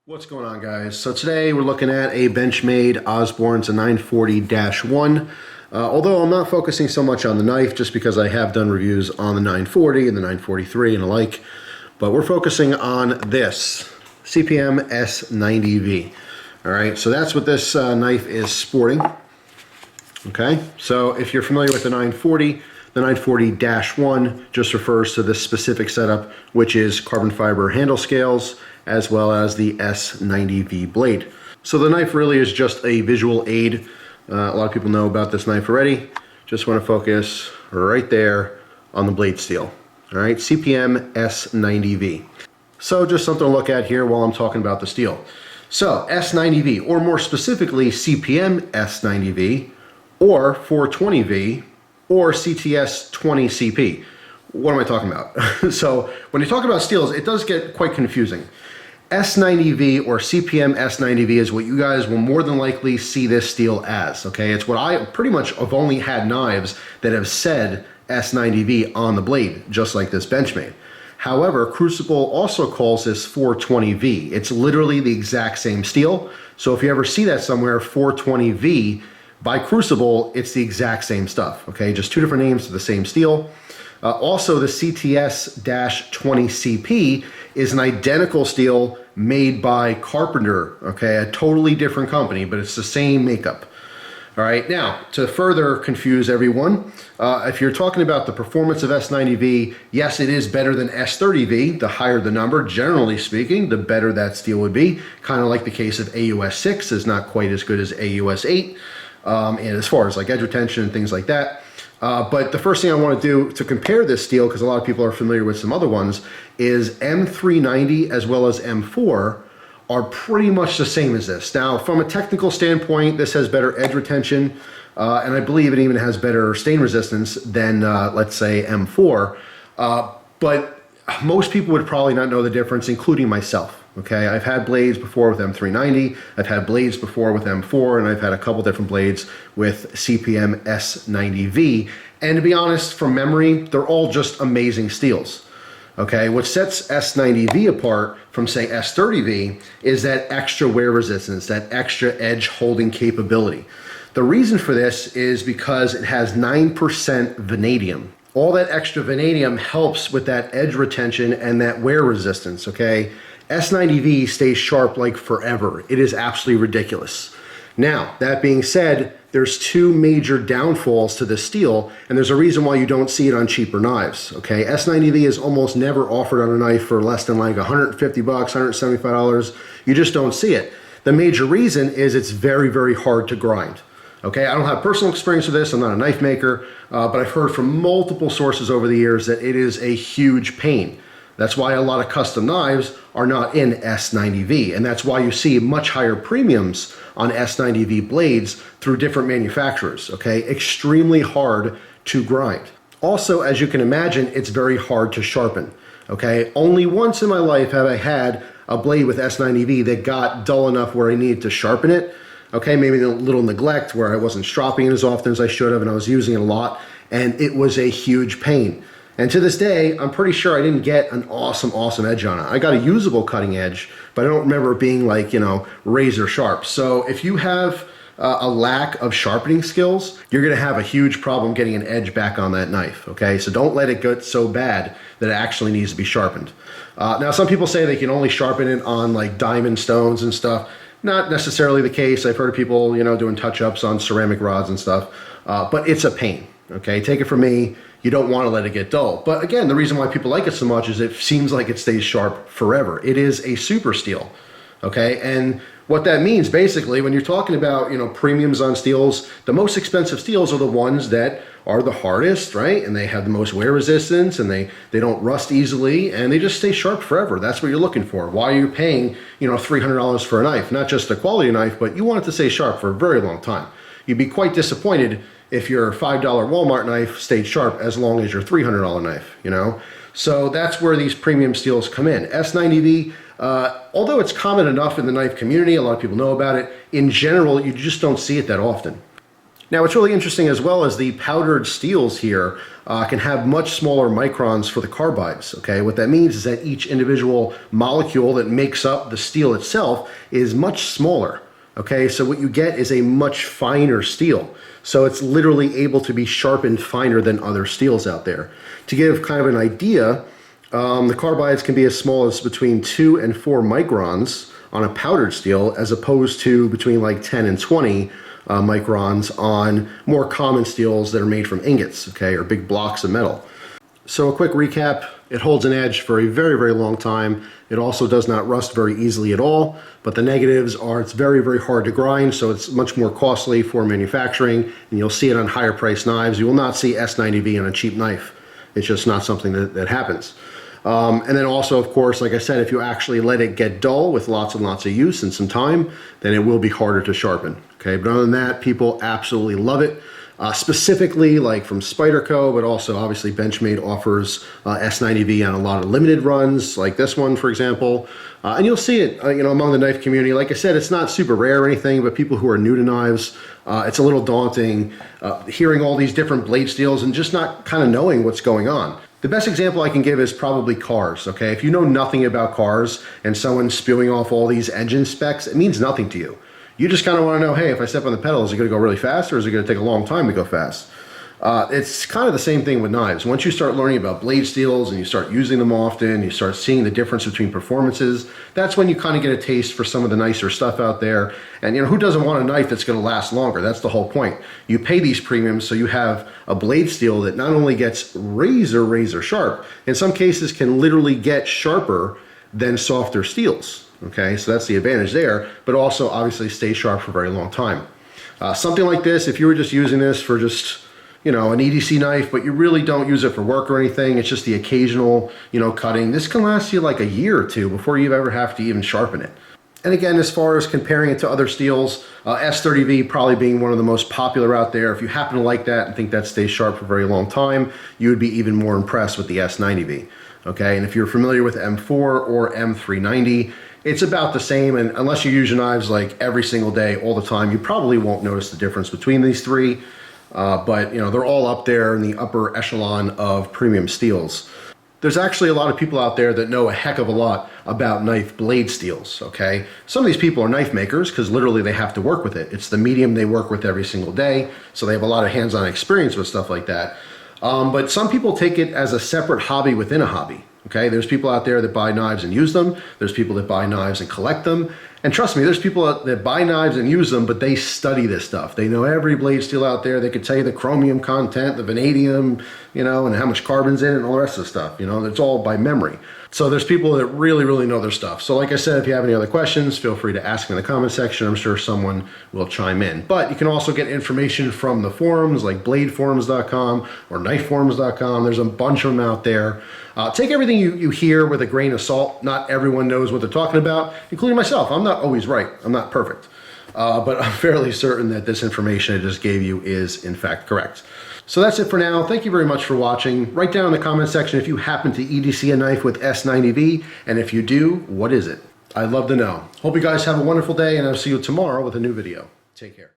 What's going on, guys? So today we're looking at a Benchmade Osborne's a 940-1. Although I'm not focusing so much on the knife just because I have done reviews on the 940 and the 943 and the like, but we're focusing on this CPM S90V. All right, so that's what this knife is sporting. Okay, so if you're familiar with the 940, the 940-1 just refers to this specific setup, which is carbon fiber handle scales, as well as the S90V blade. So the knife really is just a visual aid. A lot of people know about this knife already. Just want to focus right there on the blade steel. All right, CPM S90V. So just something to look at here while I'm talking about the steel. So S90V, or more specifically CPM S90V, or 420V, or CTS 20CP. What am I talking about? So when you talk about steels, it does get quite confusing. S90V or CPM S90V is what you guys will more than likely see this steel as, okay? It's what I pretty much have only had knives that have said S90V on the blade, just like this Benchmade. However, Crucible also calls this 420V. It's literally the exact same steel. So if you ever see that somewhere, 420V, by Crucible, it's the exact same stuff, okay? Just two different names for the same steel. Also, the CTS-20CP is an identical steel made by Carpenter, okay? A totally different company, but it's the same makeup. All right, now, to further confuse everyone, if you're talking about the performance of S90V, yes, it is better than S30V. The higher the number, generally speaking, the better that steel would be. Kind of like the case of AUS6 is not quite as good as AUS8. And as far as like edge retention and things like that. But the first thing I want to do to compare this steel, because a lot of people are familiar with some other ones, is M390 as well as M4 are pretty much the same as this. Now, from a technical standpoint, this has better edge retention, and I believe it even has better stain resistance than, let's say, M4. But most people would probably not know the difference, including myself. Okay, I've had blades before with M390, I've had blades before with M4, and I've had a couple different blades with CPM S90V. And to be honest, from memory, they're all just amazing steels. Okay, what sets S90V apart from, say, S30V is that extra wear resistance, that extra edge holding capability. The reason for this is because it has 9% vanadium. All that extra vanadium helps with that edge retention and that wear resistance, okay? S90V stays sharp like forever. It is absolutely ridiculous. Now, that being said, there's two major downfalls to this steel, and there's a reason why you don't see it on cheaper knives, okay? S90V is almost never offered on a knife for less than like $150, $175. You just don't see it. The major reason is it's very, very hard to grind. Okay, I don't have personal experience with this, I'm not a knife maker, but I've heard from multiple sources over the years that it is a huge pain. That's why a lot of custom knives are not in S90V, and that's why you see much higher premiums on S90V blades through different manufacturers, okay? Extremely hard to grind. Also, as you can imagine, it's very hard to sharpen, okay? Only once in my life have I had a blade with S90V that got dull enough where I needed to sharpen it. Okay, maybe a little neglect where I wasn't stropping it as often as I should have and I was using it a lot, and it was a huge pain. And to this day, I'm pretty sure I didn't get an awesome edge on it. I got a usable cutting edge, but I don't remember it being like, you know, razor sharp. So if you have a lack of sharpening skills, you're gonna have a huge problem getting an edge back on that knife, okay? So don't let it get so bad that it actually needs to be sharpened. Now, some people say they can only sharpen it on like diamond stones and stuff. Not necessarily the case. I've heard of people, you know, doing touch-ups on ceramic rods and stuff, but it's a pain, okay? Take it from me, you don't want to let it get dull. But again, the reason why people like it so much is it seems like it stays sharp forever. It is a super steel, okay? And what that means, basically, when you're talking about, you know, premiums on steels, the most expensive steels are the ones that are the hardest, right? And they have the most wear resistance, and they don't rust easily, and they just stay sharp forever. That's what you're looking for. Why are you paying, you know, $300 for a knife? Not just a quality knife, but you want it to stay sharp for a very long time. You'd be quite disappointed if your $5 Walmart knife stayed sharp as long as your $300 knife, you know? So that's where these premium steels come in. S90V, although it's common enough in the knife community, a lot of people know about it, in general, you just don't see it that often. Now, what's really interesting as well is the powdered steels here can have much smaller microns for the carbides, okay? What that means is that each individual molecule that makes up the steel itself is much smaller, okay? So what you get is a much finer steel. So it's literally able to be sharpened finer than other steels out there. To give kind of an idea, the carbides can be as small as between 2 and 4 microns on a powdered steel, as opposed to between like 10 and 20 microns on more common steels that are made from ingots, okay, or big blocks of metal. So a quick recap, it holds an edge for a very, very long time. It also does not rust very easily at all, but the negatives are it's very, very hard to grind, so it's much more costly for manufacturing, and you'll see it on higher priced knives. You will not see S90V on a cheap knife. It's just not something that happens. And then also, of course, like I said, if you actually let it get dull with lots and lots of use and some time, then it will be harder to sharpen. Okay, but other than that, people absolutely love it. Specifically, like from Spyderco, but also obviously Benchmade offers S90V on a lot of limited runs, like this one, for example. And you'll see it, you know, among the knife community. Like I said, it's not super rare or anything, but people who are new to knives, it's a little daunting hearing all these different blade steels and just not kind of knowing what's going on. The best example I can give is probably cars, okay? If you know nothing about cars and someone's spewing off all these engine specs, it means nothing to you. You just kind of want to know, hey, if I step on the pedal, is it going to go really fast or is it going to take a long time to go fast? It's kind of the same thing with knives. Once you start learning about blade steels and you start using them often, you start seeing the difference between performances, that's when you kind of get a taste for some of the nicer stuff out there. And you know, who doesn't want a knife that's going to last longer? That's the whole point. You pay these premiums so you have a blade steel that not only gets razor sharp, in some cases can literally get sharper than softer steels. Okay, so that's the advantage there, but also obviously stay sharp for a very long time. Something like this, if you were just using this for just, you know, an EDC knife, but you really don't use it for work or anything, it's just the occasional, you know, cutting, this can last you like a year or two before you ever have to even sharpen it. And again, as far as comparing it to other steels, S30V probably being one of the most popular out there. If you happen to like that and think that stays sharp for a very long time, you would be even more impressed with the S90V. Okay, and if you're familiar with M4 or M390, it's about the same, and unless you use your knives like every single day, all the time, you probably won't notice the difference between these three. But you know, they're all up there in the upper echelon of premium steels. There's actually a lot of people out there that know a heck of a lot about knife blade steels, okay? Some of these people are knife makers because literally they have to work with it. It's the medium they work with every single day, so they have a lot of hands-on experience with stuff like that. But some people take it as a separate hobby within a hobby. Okay, there's people out there that buy knives and use them. There's people that buy knives and collect them. And trust me, there's people that buy knives and use them, but they study this stuff. They know every blade steel out there. They could tell you the chromium content, the vanadium, you know, and how much carbon's in it and all the rest of the stuff. You know, it's all by memory. So there's people that really know their stuff. So like I said, if you have any other questions, feel free to ask in the comment section. I'm sure someone will chime in. But you can also get information from the forums like bladeforums.com or knifeforums.com. There's a bunch of them out there. Take everything you hear with a grain of salt. Not everyone knows what they're talking about, including myself. I'm not always right. I'm not perfect. But I'm fairly certain that this information I just gave you is in fact correct. So that's it for now. Thank you very much for watching. Write down in the comment section if you happen to EDC a knife with S90V, and if you do, what is it? I'd love to know. Hope you guys have a wonderful day, and I'll see you tomorrow with a new video. Take care.